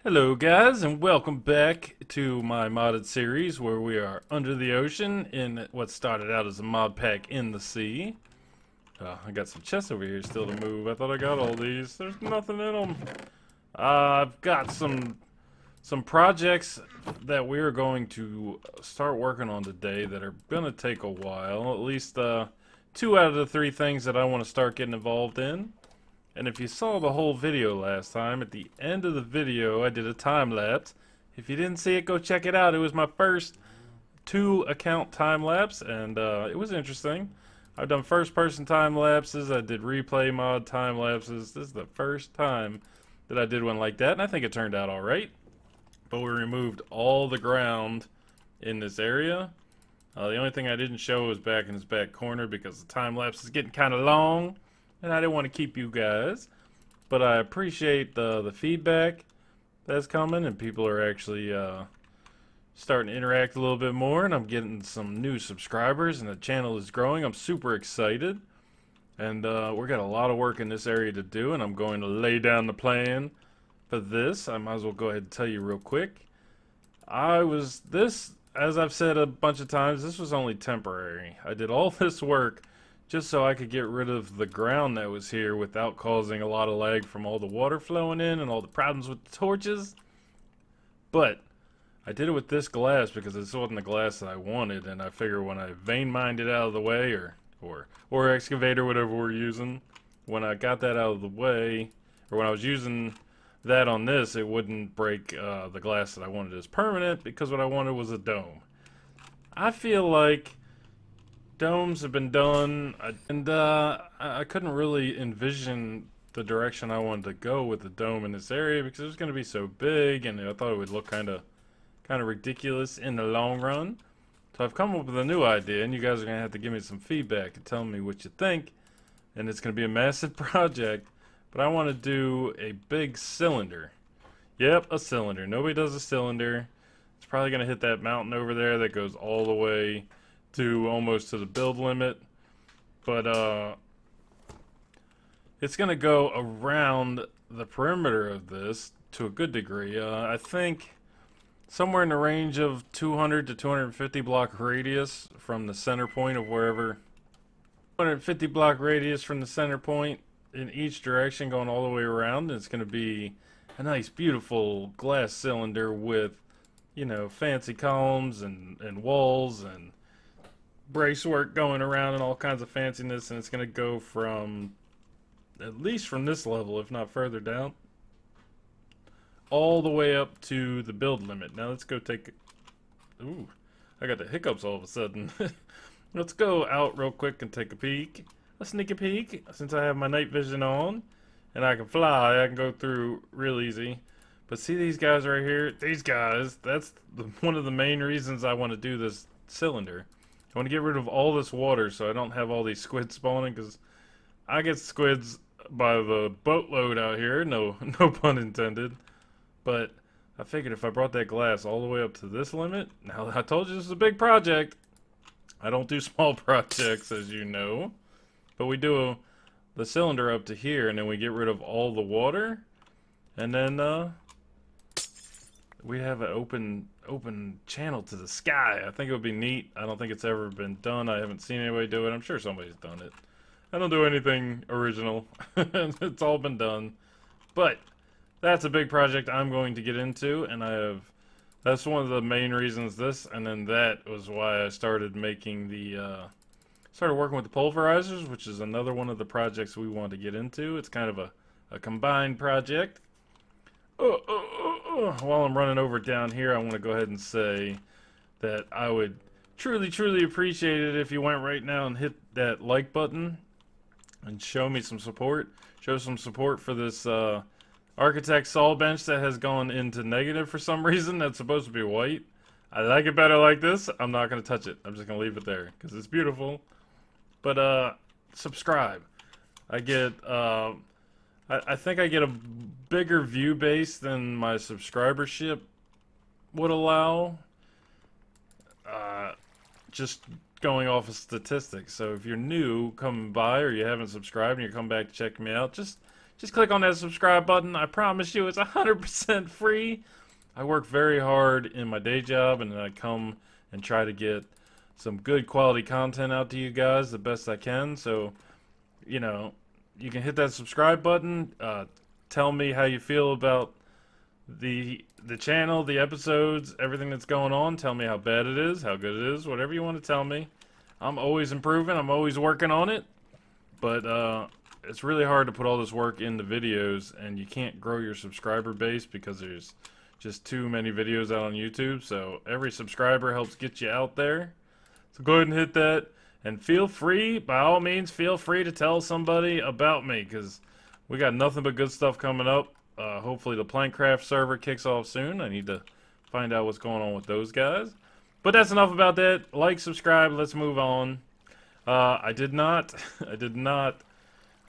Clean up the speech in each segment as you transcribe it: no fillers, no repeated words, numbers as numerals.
Hello guys, and welcome back to my modded series where we are under the ocean in what started out as a mod pack in the sea. I got some chests over here still to move. I thought I got all these. There's nothing in them. I've got some projects that we're going to start working on today that are gonna take a while. At least 2 out of the 3 things that I want to start getting involved in. And if you saw the whole video last time, at the end of the video I did a time lapse. If you didn't see it, go check it out. It was my first 2-account time lapse, and it was interesting. I've done first person time lapses, I did replay mod time lapses. This is the first time that I did one like that, and I think it turned out alright. But we removed all the ground in this area. The only thing I didn't show was back in this back corner because the time lapse is getting kind of long. And I didn't want to keep you guys, but I appreciate the feedback that's coming, and people are actually starting to interact a little bit more, and I'm getting some new subscribers, and the channel is growing. I'm super excited, and we got a lot of work in this area to do, and I'm going to lay down the plan for this. I might as well go ahead and tell you real quick. As I've said a bunch of times, this was only temporary. I did all this work just so I could get rid of the ground that was here without causing a lot of lag from all the water flowing in and all the problems with the torches. But I did it with this glass because this wasn't the glass that I wanted, and I figure when I vein mined it out of the way, or excavator, whatever we're using, when I got that out of the way, or when I was using that on this, it wouldn't break the glass that I wanted as permanent, because what I wanted was a dome. I feel like domes have been done, and I couldn't really envision the direction I wanted to go with the dome in this area because it was going to be so big, and I thought it would look kind of ridiculous in the long run. So I've come up with a new idea, and you guys are going to have to give me some feedback and tell me what you think. And it's going to be a massive project, but I want to do a big cylinder. Yep, a cylinder. Nobody does a cylinder. It's probably going to hit that mountain over there that goes all the way to almost to the build limit, but it's gonna go around the perimeter of this to a good degree. I think somewhere in the range of 200 to 250 block radius from the center point of wherever. 250 block radius from the center point in each direction, going all the way around. And it's gonna be a nice, beautiful glass cylinder with, you know, fancy columns and walls and bracework going around and all kinds of fanciness, and it's going to go from at least from this level, if not further down, all the way up to the build limit. Now let's go take ooh, I got the hiccups all of a sudden. Let's go out real quick and take a sneaky peek, since I have my night vision on and I can fly. I can go through real easy. But see these guys right here, these guys, that's one of the main reasons I want to do this cylinder. I want to get rid of all this water so I don't have all these squids spawning, because I get squids by the boatload out here, no pun intended. But I figured if I brought that glass all the way up to this limit, now I told you this is a big project. I don't do small projects, as you know. But we do the cylinder up to here, and then we get rid of all the water, and then we have an open channel to the sky. I think it would be neat. I don't think it's ever been done. I haven't seen anybody do it. I'm sure somebody's done it. I don't do anything original. It's all been done. But that's a big project I'm going to get into, and that's one of the main reasons this, and then that was why I started making started working with the pulverizers, which is another one of the projects we want to get into. It's kind of a combined project. While I'm running over down here, I want to go ahead and say that I would truly appreciate it if you went right now and hit that like button and show me some support. Show some support for this Architect saw bench that has gone into negative for some reason. That's supposed to be white. I like it better like this. I'm not going to touch it. I'm just going to leave it there because it's beautiful. But subscribe. I get I think I get a bigger view base than my subscribership would allow. Just going off of statistics. So if you're new coming by or you haven't subscribed and you come back to check me out, just click on that subscribe button. I promise you it's 100% free. I work very hard in my day job, and then I come and try to get some good quality content out to you guys the best I can. So, you know, you can hit that subscribe button. Tell me how you feel about the channel, the episodes, everything that's going on. Tell me how bad it is, how good it is, whatever you want to tell me. I'm always improving. I'm always working on it. But it's really hard to put all this work into videos, and you can't grow your subscriber base because there's just too many videos out on YouTube. So every subscriber helps get you out there. So go ahead and hit that, and feel free, by all means, feel free to tell somebody about me, because we got nothing but good stuff coming up. Hopefully the Plankcraft server kicks off soon. I need to find out what's going on with those guys. But that's enough about that. Like, subscribe, let's move on. I did not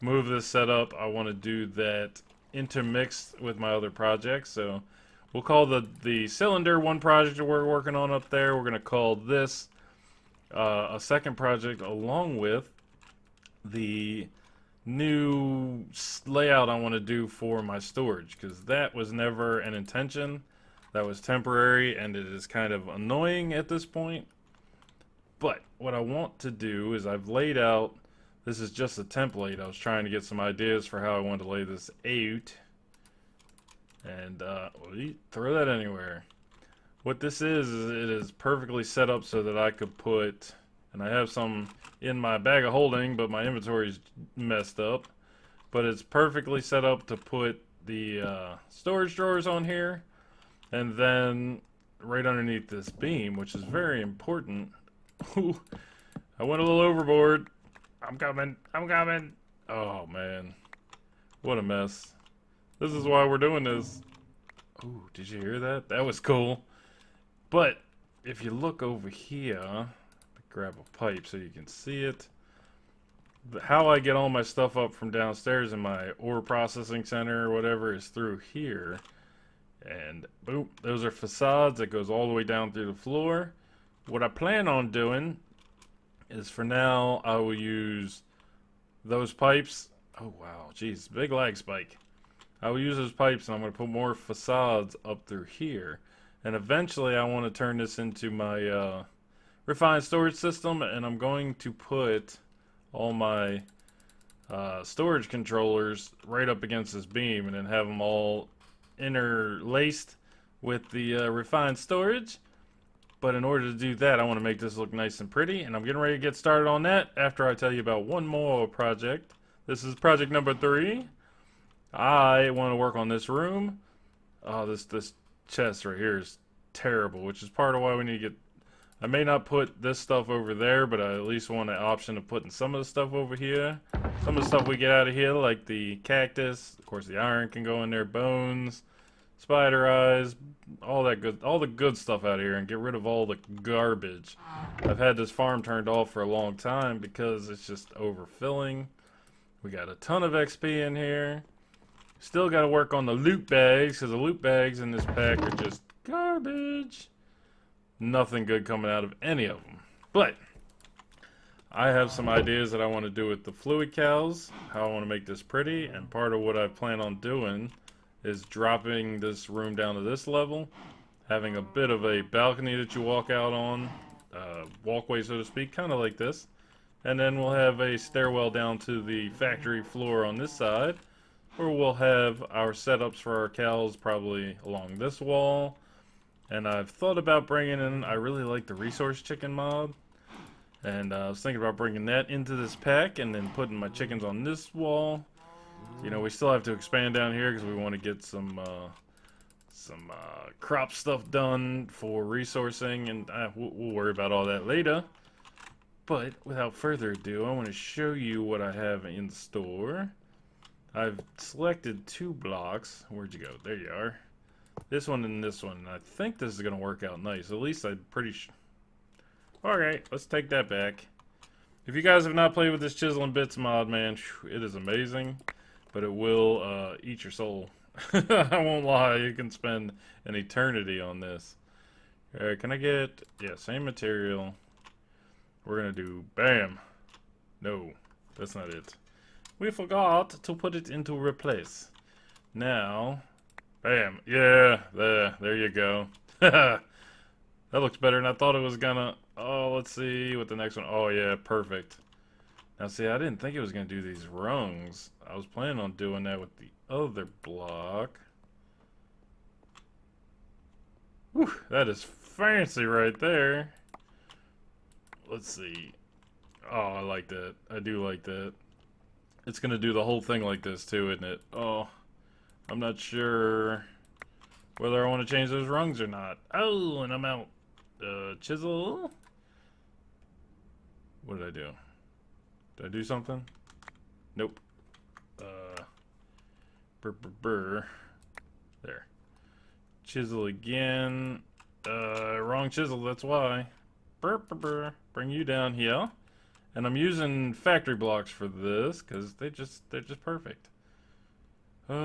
move this setup. I want to do that intermixed with my other projects. So we'll call the cylinder one project that we're working on up there. We're going to call this a second project, along with the new layout I want to do for my storage, because that was never an intention. That was temporary, and it is kind of annoying at this point. But what I want to do is, I've laid out, this is just a template. I was trying to get some ideas for how I want to lay this out, and throw that anywhere. What this is it is perfectly set up so that I could put, and I have some in my bag of holding, but my inventory's messed up. But it's perfectly set up to put the storage drawers on here, and then right underneath this beam, which is very important. Ooh, I went a little overboard. I'm coming. Oh man, what a mess. This is why we're doing this. Ooh, did you hear that? That was cool. But if you look over here, grab a pipe so you can see it. How I get all my stuff up from downstairs in my ore processing center or whatever is through here. And boom, those are facades that goes all the way down through the floor. What I plan on doing is, for now, I will use those pipes. Oh wow, geez, big lag spike. I will use those pipes, and I'm going to put more facades up through here. And eventually I want to turn this into my refined storage system, and I'm going to put all my storage controllers right up against this beam, and then have them all interlaced with the refined storage. But in order to do that, I want to make this look nice and pretty, and I'm getting ready to get started on that after I tell you about one more project. This is project number 3. I want to work on this room. Oh, this chest right here is terrible, which is part of why we need to get... I may not put this stuff over there, but I at least want an option of putting some of the stuff over here. Some of the stuff we get out of here, like the cactus. Of course, the iron can go in there. Bones, spider eyes, all that good, all the good stuff out of here, and get rid of all the garbage. I've had this farm turned off for a long time because it's just overfilling. We got a ton of XP in here. Still got to work on the loot bags, because the loot bags in this pack are just garbage. Nothing good coming out of any of them. But I have some ideas that I want to do with the fluid cows, how I want to make this pretty, and part of what I plan on doing is dropping this room down to this level, having a bit of a balcony that you walk out on, walkway so to speak, kind of like this, and then we'll have a stairwell down to the factory floor on this side, where we'll have our setups for our cows probably along this wall. And I've thought about bringing in, I really like the resource chicken mod, and I was thinking about bringing that into this pack and then putting my chickens on this wall. You know, we still have to expand down here because we want to get some crop stuff done for resourcing, and we'll worry about all that later. But without further ado, I want to show you what I have in store. I've selected 2 blocks. Where'd you go? There you are. This one and this one. I think this is going to work out nice. At least I'm pretty sure. Alright, let's take that back. If you guys have not played with this Chisel and Bits mod, man, it is amazing. But it will eat your soul. I won't lie, you can spend an eternity on this. Alright, can I get... yeah, same material. we're gonna do bam. No, that's not it. We forgot to put it into replace. Now, bam. Yeah, there you go. That looks better than I thought it was gonna. Oh, let's see what the next one. Oh yeah, perfect. Now see, I didn't think it was gonna do these rungs. I was planning on doing that with the other block. Whew, that is fancy right there. Let's see. Oh, I like that. I do like that. It's gonna do the whole thing like this too, isn't it? Oh, I'm not sure whether I want to change those rungs or not. Oh, and I'm out. Chisel. What did I do? Did I do something? Nope. Burr. There. Chisel again. Wrong chisel, that's why. Burr. Bring you down here. And I'm using factory blocks for this, because they're just perfect. This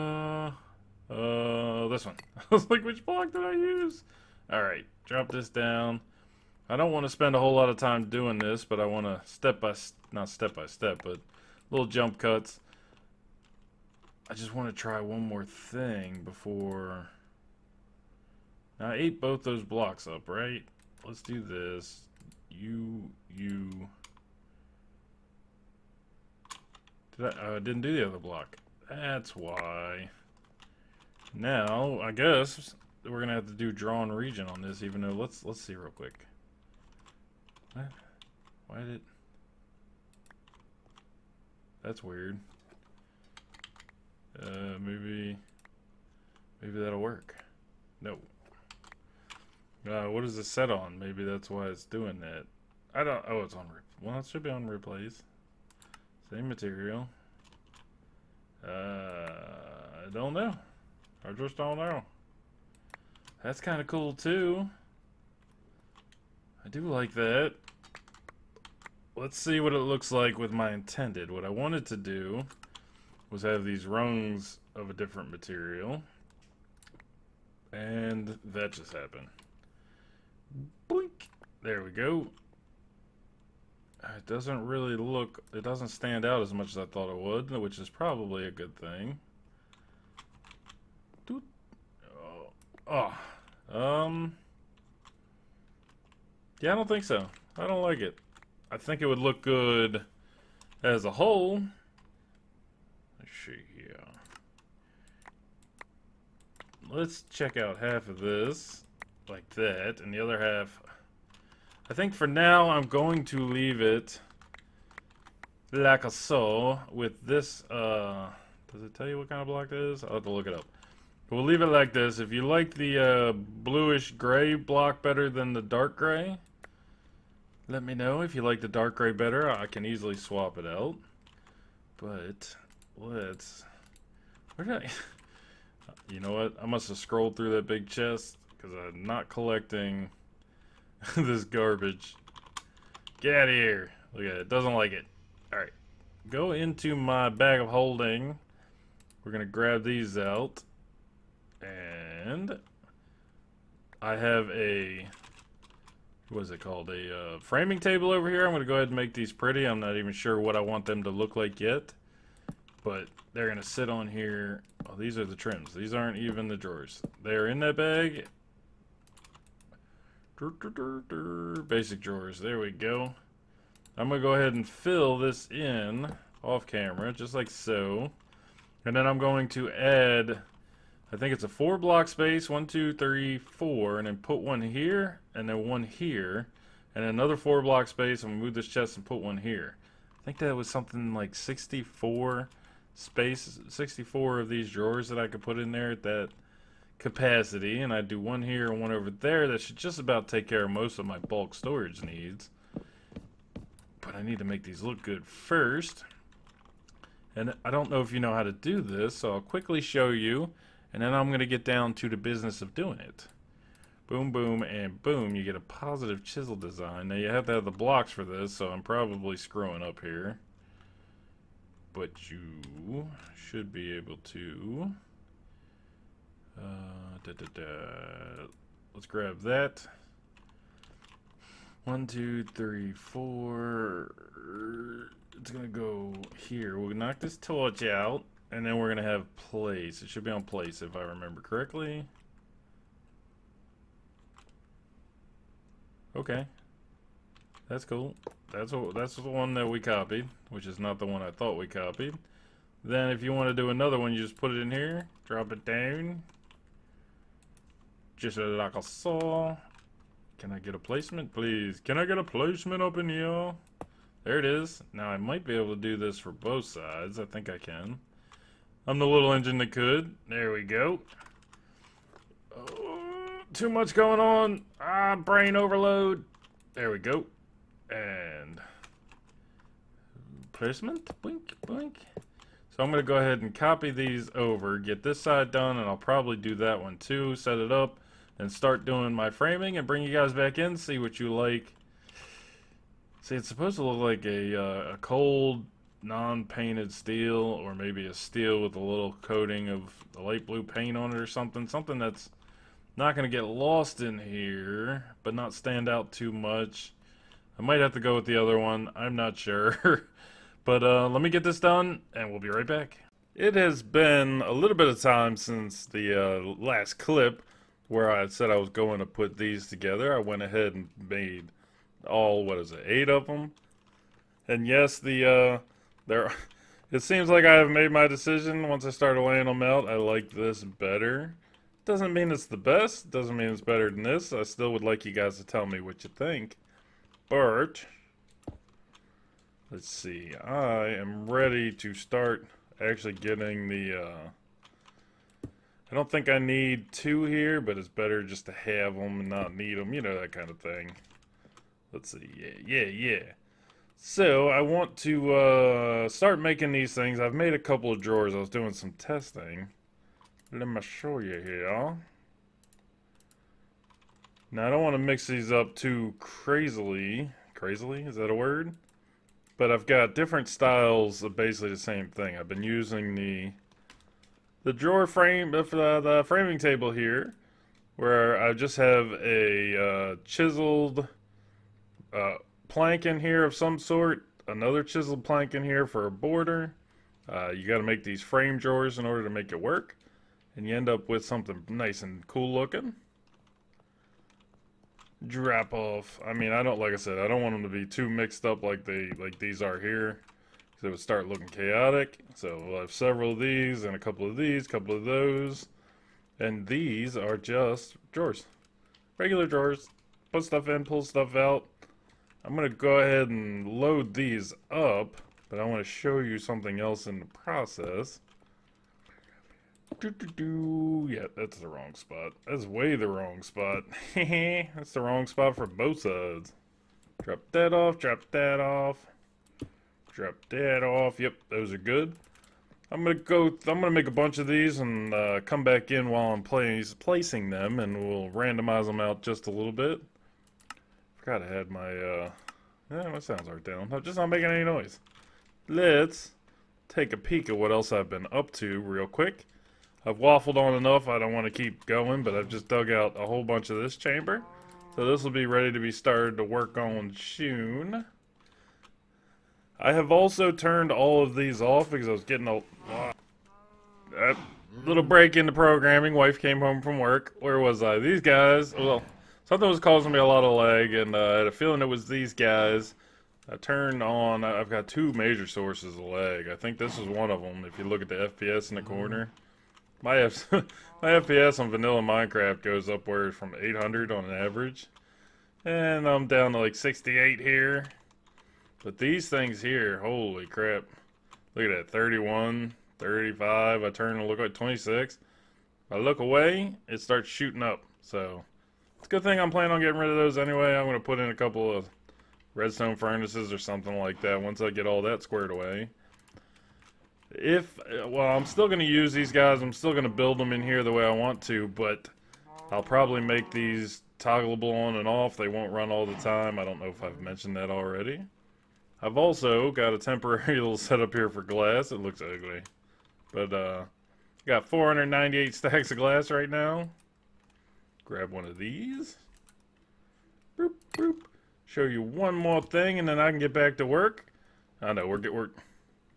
one. I was like, which block did I use? Alright, drop this down. I don't want to spend a whole lot of time doing this, but I want to not step by step, but little jump cuts. I just want to try one more thing before... Now, I ate both those blocks up, right? Let's do this. You... I didn't do the other block. That's why. Now, I guess we're gonna have to do drawn region on this, even though let's see real quick. What? Why did... That's weird. Maybe that'll work. No. What is it set on? Maybe that's why it's doing that. I don't... Oh, it's on... Well, it should be on replace. Same material. I don't know. I just don't know. That's kind of cool, too. I do like that. Let's see what it looks like with my intended. What I wanted to do was have these rungs of a different material. And that just happened. Boink! There we go. It doesn't really look... It doesn't stand out as much as I thought it would, which is probably a good thing. Yeah, I don't think so. I don't like it. I think it would look good as a whole. Let's see here. Let's check out half of this like that, and the other half... I think for now I'm going to leave it like so with this, does it tell you what kind of block that is? I'll have to look it up. We'll leave it like this. If you like the bluish gray block better than the dark gray, let me know. If you like the dark gray better, I can easily swap it out. But let's... Where did I... You know what? I must have scrolled through that big chest because I'm not collecting this garbage. Get out of here. Look at it. Doesn't like it. Alright. Go into my bag of holding. We're going to grab these out. And I have a... What is it called? A framing table over here. I'm going to go ahead and make these pretty. I'm not even sure what I want them to look like yet. But they're going to sit on here. Oh, these are the trims. These aren't even the drawers. They're in that bag. Basic drawers. There we go. I'm going to go ahead and fill this in off camera, just like so. And then I'm going to add, I think it's a 4 block space, 1, 2, 3, 4, and then put one here, and then one here, and another 4 block space. I'm going to move this chest and put one here. I think that was something like 64 space, 64 of these drawers that I could put in there at that capacity, and I do one here and one over there. That should just about take care of most of my bulk storage needs. But I need to make these look good first. And I don't know if you know how to do this, so I'll quickly show you, and then I'm going to get down to the business of doing it. Boom, boom, and boom, you get a positive chisel design. Now you have to have the blocks for this, so I'm probably screwing up here. But you should be able to... Let's grab that. 1, 2, 3, 4. It's gonna go here. We'll knock this torch out, and then we're gonna have place. It should be on place if I remember correctly. Okay, that's cool. That's the one that we copied, which is not the one I thought we copied. Then if you want to do another one, you just put it in here, drop it down, just like a saw. Can I get a placement, please? Can I get a placement up in here? There it is. Now I might be able to do this for both sides. I think I can. I'm the little engine that could. There we go. Oh, too much going on. Ah, brain overload. There we go. And placement. Blink, blink. So I'm going to go ahead and copy these over, get this side done, and I'll probably do that one too. Set it up and start doing my framing and bring you guys back in, see what you like. See, it's supposed to look like a cold, non-painted steel, or maybe a steel with a little coating of the light blue paint on it or something. Something that's not going to get lost in here, but not stand out too much. I might have to go with the other one. I'm not sure. But let me get this done, and we'll be right back. It has been a little bit of time since the last clip where I said I was going to put these together. I went ahead and made all, what is it, 8 of them. And yes, it seems like I have made my decision once I started laying them out. I like this better. Doesn't mean it's the best. Doesn't mean it's better than this. I still would like you guys to tell me what you think. But let's see. I am ready to start actually getting the, I don't think I need 2 here, but it's better just to have them and not need them. You know, that kind of thing. Let's see. Yeah. So, I want to start making these things. I've made a couple of drawers. I was doing some testing. Let me show you here. Now, I don't want to mix these up too crazily. Crazily? Is that a word? But I've got different styles of basically the same thing. I've been using the drawer frame, the framing table here, where I just have a chiseled plank in here of some sort, another chiseled plank in here for a border. You got to make these frame drawers in order to make it work, and you end up with something nice and cool looking. Drop off. I mean, like I said, I don't want them to be too mixed up like these are here, because it would start looking chaotic. So we'll have several of these and a couple of these, couple of those, and these are just drawers, regular drawers. Put stuff in, pull stuff out. I'm gonna go ahead and load these up, but I want to show you something else in the process. Yeah, that's the wrong spot. That's way the wrong spot. That's the wrong spot for both sides. Drop that off, drop that off. Drop that off. Yep, those are good. I'm gonna make a bunch of these and come back in while I'm placing them, and we'll randomize them out just a little bit. Forgot I had my my sounds aren't down. I'm just not making any noise. Let's take a peek at what else I've been up to real quick. I've waffled on enough, I don't want to keep going, but I've just dug out a whole bunch of this chamber. So this will be ready to be started to work on soon. I have also turned all of these off because I was getting a little break into programming. Wife came home from work. Where was I? These guys, well, something was causing me a lot of lag, and I had a feeling it was these guys. I turned on, I've got 2 major sources of lag. I think this is one of them, if you look at the FPS in the corner. My FPS on vanilla Minecraft goes upward from 800 on an average. And I'm down to like 68 here. But these things here, holy crap. Look at that, 31, 35, I turn and look like 26. If I look away, it starts shooting up. So, it's a good thing I'm planning on getting rid of those anyway. I'm going to put in a couple of redstone furnaces or something like that once I get all that squared away. Well, I'm still going to use these guys. I'm still going to build them in here the way I want to, but I'll probably make these toggleable on and off. They won't run all the time. I don't know if I've mentioned that already. I've also got a temporary little setup here for glass. It looks ugly, but got 498 stacks of glass right now. Grab one of these. Boop, boop. show you one more thing, and then I can get back to work. I know, we're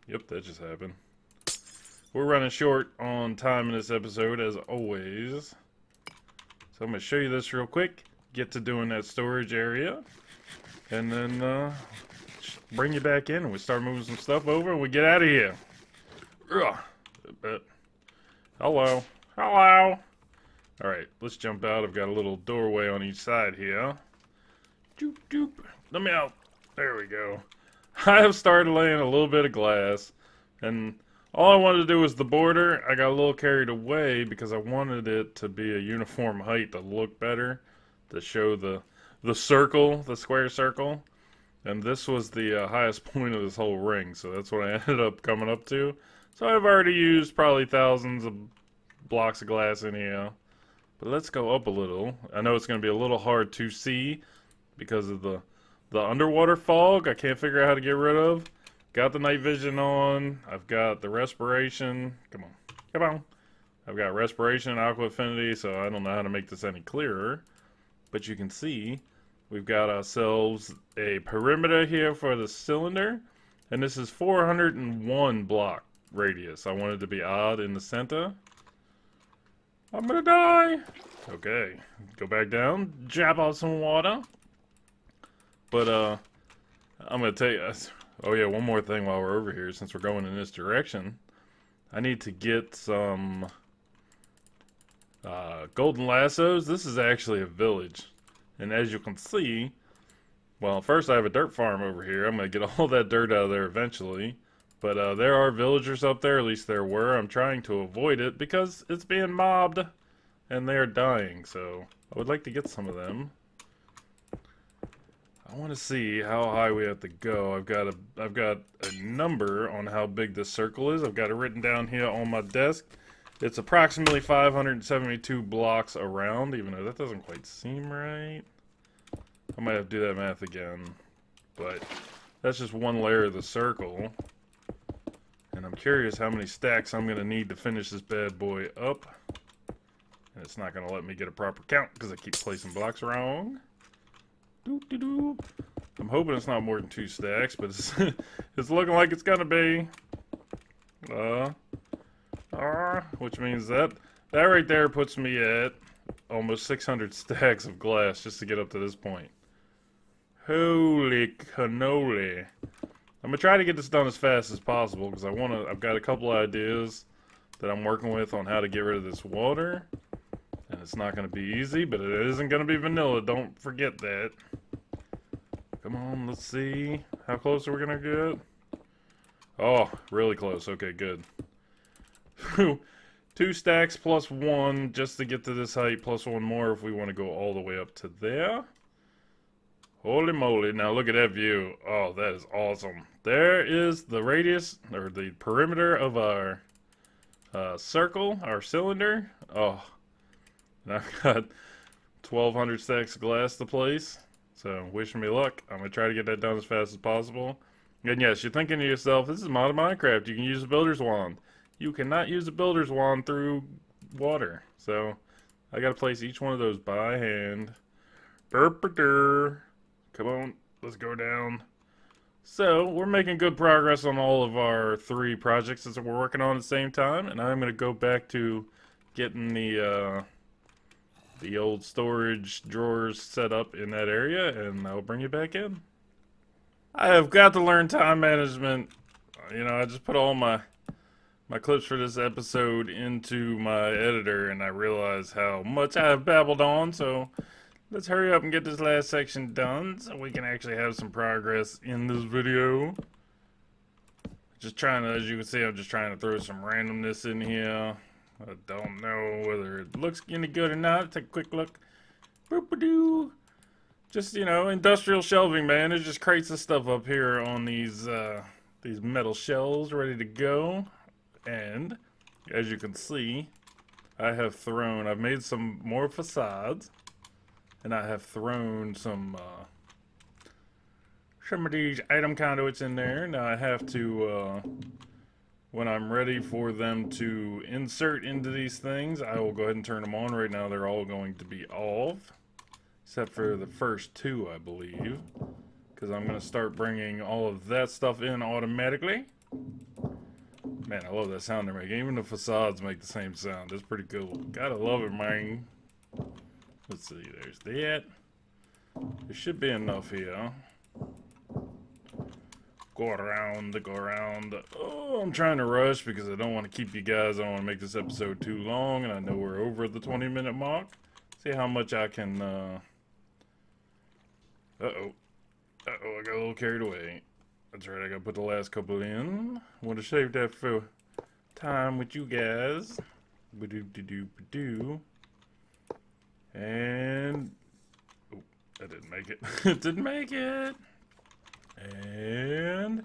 yep, that just happened. We're running short on time in this episode, as always. So I'm going to show you this real quick, get to doing that storage area, and then bring you back in, and we start moving some stuff over, and we get out of here. Ugh. Hello. Hello. Alright, let's jump out. I've got a little doorway on each side here. Doop, doop. Let me out. There we go. I have started laying a little bit of glass, and all I wanted to do was the border. I got a little carried away because I wanted it to be a uniform height to look better, to show the circle, the square circle. And this was the highest point of this whole ring, so that's what I ended up coming up to. So I've already used probably thousands of blocks of glass in here. But let's go up a little. I know it's going to be a little hard to see because of the underwater fog I can't figure out how to get rid of. Got the night vision on. I've got the respiration. Come on. Come on. I've got respiration and aqua affinity, so I don't know how to make this any clearer. But you can see we've got ourselves a perimeter here for the cylinder. And this is 401 block radius. I want it to be odd in the center. I'm gonna die. Okay. Go back down. Jab out some water. But, I'm gonna tell you... Oh yeah, one more thing while we're over here, since we're going in this direction. I need to get some golden lassos. This is actually a village. And as you can see, well, first I have a dirt farm over here. I'm going to get all that dirt out of there eventually. But there are villagers up there, at least there were. I'm trying to avoid it because it's being mobbed and they're dying. So I would like to get some of them. I want to see how high we have to go. I've got a number on how big this circle is. I've got it written down here on my desk. It's approximately 572 blocks around, even though that doesn't quite seem right. I might have to do that math again. But that's just one layer of the circle. And I'm curious how many stacks I'm going to need to finish this bad boy up. And it's not going to let me get a proper count because I keep placing blocks wrong. Doop-de-doop. I'm hoping it's not more than 2 stacks, but it's looking like it's gonna be. Which means that right there puts me at almost 600 stacks of glass just to get up to this point. Holy cannoli. I'm gonna try to get this done as fast as possible because I've got a couple ideas that I'm working with on how to get rid of this water. And it's not going to be easy, but it isn't going to be vanilla. Don't forget that. Come on, let's see. How close are we going to get? Oh, really close. Okay, good. 2 stacks plus 1 just to get to this height, plus 1 more if we want to go all the way up to there. Holy moly. Now look at that view. Oh, that is awesome. There is the radius, or the perimeter of our circle, our cylinder. Oh. And I've got 1,200 stacks of glass to place. So, wish me luck. I'm going to try to get that done as fast as possible. And yes, you're thinking to yourself, this is modded Minecraft. You can use a builder's wand. You cannot use a builder's wand through water. So, I got to place each one of those by hand. Burp-a-dur. Come on, let's go down. So, we're making good progress on all of our 3 projects that we're working on at the same time. And I'm going to go back to getting the old storage drawers set up in that area, and I'll bring you back in. I have got to learn time management. You know, I just put all my clips for this episode into my editor, and I realize how much I have babbled on, so let's hurry up and get this last section done so we can actually have some progress in this video. Just trying to, as you can see, I'm just trying to throw some randomness in here. I don't know whether it looks any good or not. Take a quick look. Boop-a-doo. Just, you know, industrial shelving, man. There's just crates of stuff up here on these metal shelves ready to go. And, as you can see, I've made some more facades. And I have thrown some of these item conduits in there. Now I have to... when I'm ready for them to insert into these things, I will go ahead and turn them on. Right now they're all going to be off. except for the first two, I believe, because I'm going to start bringing all of that stuff in automatically. Man, I love that sound they're making. Even the facades make the same sound. That's pretty cool. Gotta love it, man. Let's see, there's that. There should be enough here. Go around, go around. Oh, I'm trying to rush because I don't want to keep you guys. I don't want to make this episode too long, and I know we're over the 20-minute mark. See how much I can, Uh-oh, I got a little carried away. That's right, I gotta put the last couple in. Want to save that for time with you guys. Ba-do-do-do-ba-do. And... oh, I didn't make it. It didn't make it! And...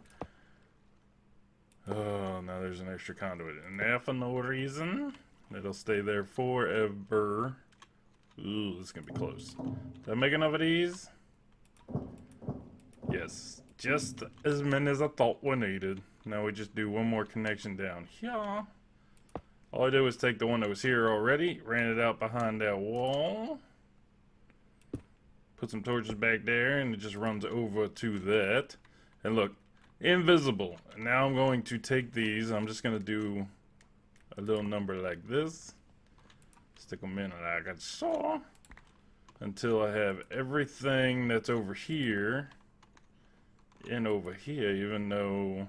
oh, now there's an extra conduit in there for no reason. It'll stay there forever. Ooh, this is gonna be close. Did I make enough of these? Yes. Just as many as I thought were needed. Now we just do one more connection down here. All I did was take the one that was here already, ran it out behind that wall, put some torches back there, and it just runs over to that. And look, invisible. And now I'm going to take these. I'm just going to do a little number like this. Stick them in like I saw. Until I have everything that's over here and over here, even though,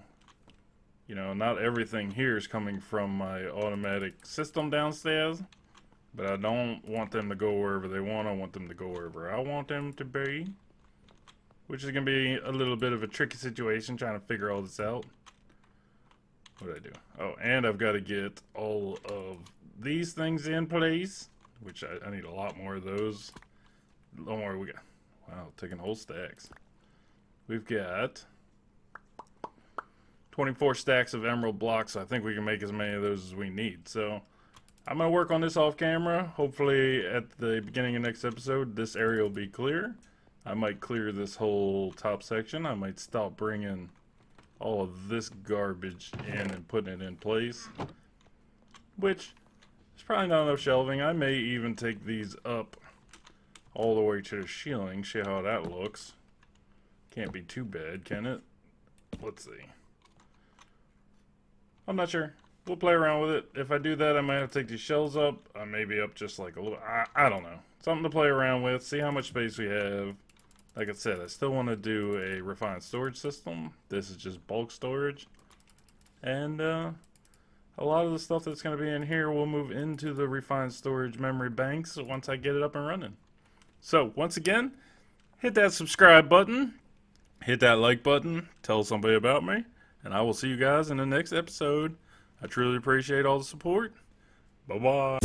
you know, not everything here is coming from my automatic system downstairs, but I don't want them to go wherever they want. I want them to go wherever I want them to be, which is going to be a little bit of a tricky situation trying to figure all this out. What did I do? Oh, and I've got to get all of these things in place, which I need a lot more of those. Don't worry, we got, wow, taking whole stacks. We've got 24 stacks of emerald blocks. So I think we can make as many of those as we need. So I'm going to work on this off camera. Hopefully at the beginning of next episode, this area will be clear. I might clear this whole top section. I might stop bringing all of this garbage in and putting it in place. Which is probably not enough shelving. I may even take these up all the way to the ceiling. See how that looks. Can't be too bad, can it? Let's see. I'm not sure. We'll play around with it. If I do that, I might have to take these shelves up. Maybe up just like a little... I don't know. Something to play around with. See how much space we have. Like I said, I still want to do a refined storage system. This is just bulk storage. And a lot of the stuff that's going to be in here will move into the refined storage memory banks once I get it up and running. So, once again, hit that subscribe button. Hit that like button. Tell somebody about me. And I will see you guys in the next episode. I truly appreciate all the support. Bye-bye.